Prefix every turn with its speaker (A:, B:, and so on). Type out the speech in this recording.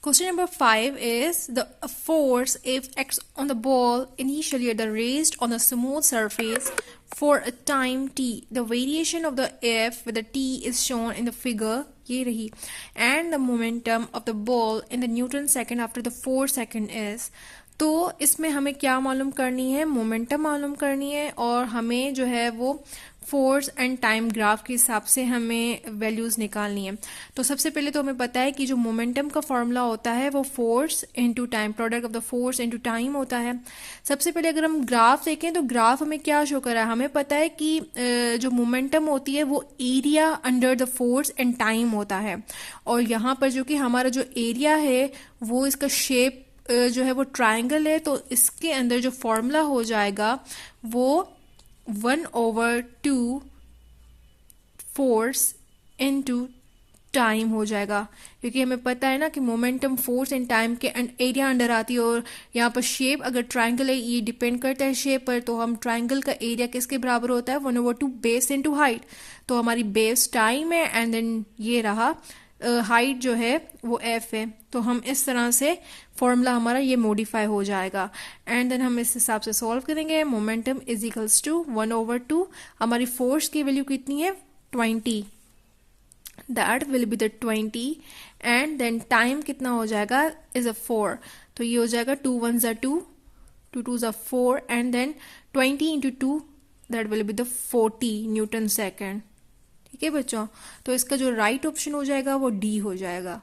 A: Question number 5 is the force if acts on the ball initially at the raised on a smooth surface for a time t. The variation of the F with the t is shown in the figure ये रही and the momentum of the ball in the Newton second after the 4 second is. तो इसमें हमें क्या मालूम करनी है, momentum मालूम करनी है और हमें जो है वो फोर्स एंड टाइम ग्राफ के हिसाब से हमें वैल्यूज़ निकालनी है। तो सबसे पहले तो हमें पता है कि जो मोमेंटम का फॉर्मूला होता है वो force into time, product of the force into time होता है। सबसे पहले अगर हम ग्राफ देखें तो ग्राफ हमें क्या शो कर रहा है, हमें पता है कि जो मोमेंटम होती है वो area under the force and time होता है और यहाँ पर जो कि हमारा जो एरिया है वो इसका शेप जो है वो ट्राइंगल है, तो इसके अंदर जो फॉर्मूला हो जाएगा वो 1/2 फोर्स इनटू टाइम हो जाएगा, क्योंकि हमें पता है ना कि मोमेंटम फोर्स एंड टाइम के एरिया अंडर आती है और यहाँ पर शेप अगर ट्राइंगल है ये डिपेंड करता है शेप पर, तो हम ट्राइंगल का एरिया किसके बराबर होता है 1/2 बेस इनटू हाइट। तो हमारी बेस टाइम है एंड देन ये रहा हाइट जो है वो एफ है। तो हम इस तरह से फॉर्मूला हमारा ये मॉडिफाई हो जाएगा एंड देन हम इस हिसाब से सॉल्व करेंगे। मोमेंटम इज इक्वल्स टू 1/2, हमारी फोर्स की वैल्यू कितनी है 20, that will be the 20 and then time कितना हो जाएगा इज अ 4, तो ये हो जाएगा 2 1 ज़ा 2, 2 2 ज़ा 4 and then 20 into 2 that will be the 40 newton second. ठीक है बच्चों, तो इसका जो राइट ऑप्शन हो जाएगा वो डी हो जाएगा।